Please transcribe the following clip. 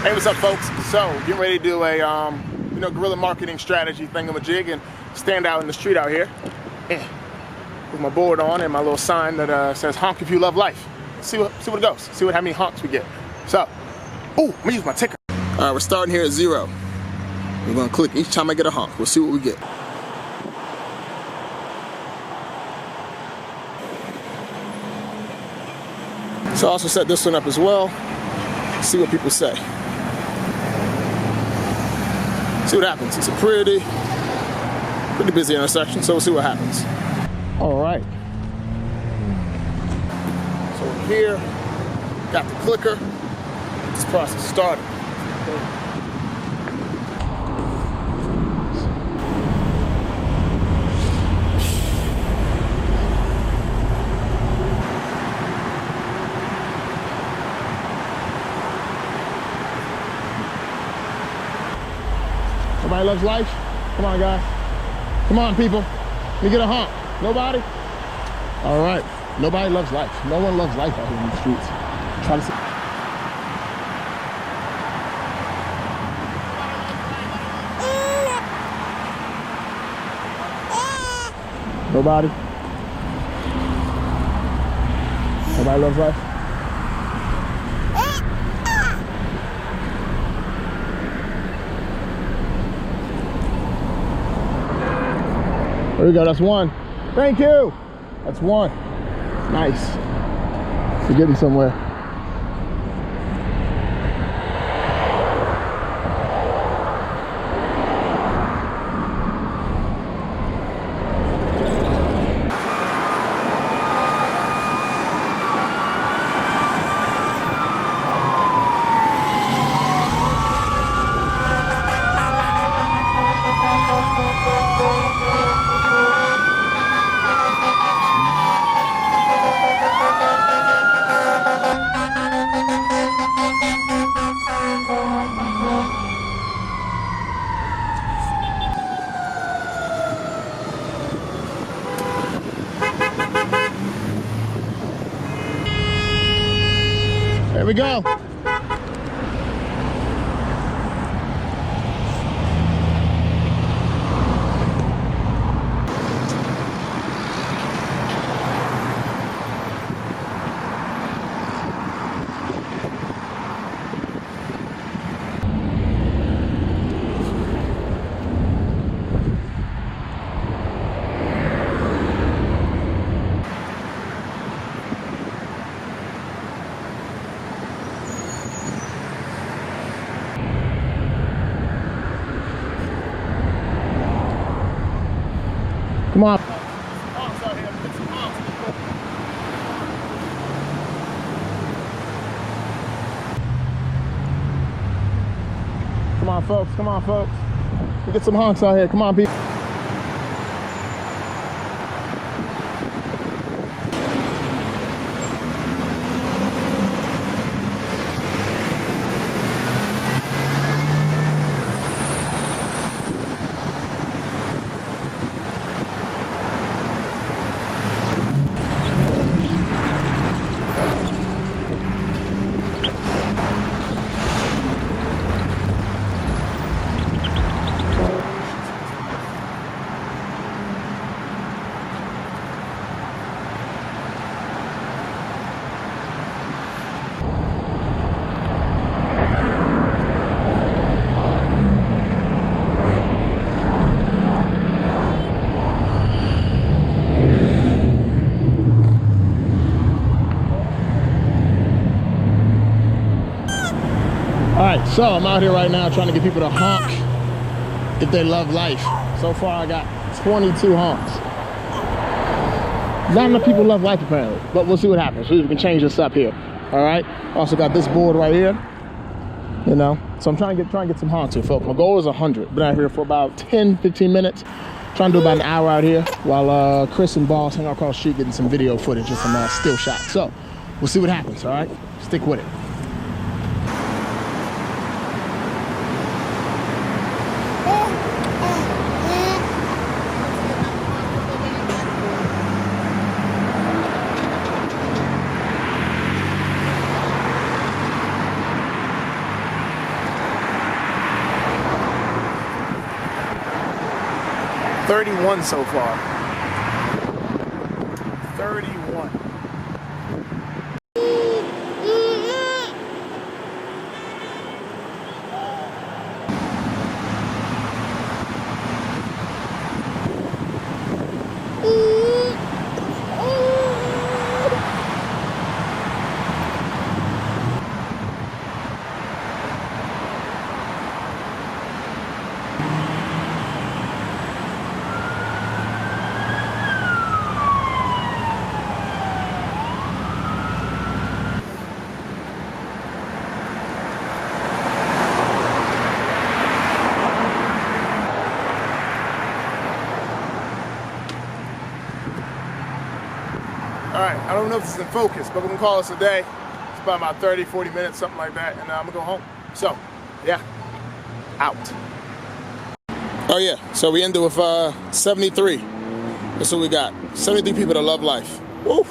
Hey, what's up, folks? So, getting ready to do a guerrilla marketing strategy thingamajig and stand out in the street out here with my board on and my little sign that says "honk if you love life." See what it goes. See how many honks we get. So, I'm gonna use my ticker. All right, we're starting here at 0. We're gonna click each time I get a honk. We'll see what we get. So I also set this one up as well. See what people say. See what happens. It's a pretty busy intersection, so we'll see what happens. All right. So we're here, got the clicker. This process started. Nobody loves life? Come on, guys. Come on, people. Let me get a honk. Nobody? All right. Nobody loves life. No one loves life out here in the streets. Try to see. Nobody? Nobody loves life? There we go, that's one. Thank you. That's one. Nice. We're getting somewhere. There we go. Come on. Come on, folks. Come on, folks. We get some honks out here. Come on, people. Alright, so I'm out here right now trying to get people to honk if they love life. So far I got 22 honks. Not enough people love life apparently, but we'll see what happens. See if we can change this up here. Alright, also got this board right here. You know, so I'm trying to get some honks here, folks. My goal is 100. Been out here for about 10-15 minutes. Trying to do about an hour out here while Chris and Boss hang out across the street getting some video footage and some still shots. So we'll see what happens, alright? Stick with it. 31 so far. 31. All right, I don't know if this is in focus, but we're gonna call this a day. It's about 30, 40 minutes, something like that, and I'm gonna go home. So, yeah, out. Oh yeah, so we ended with 73. That's what we got. 73 people that love life. Woo!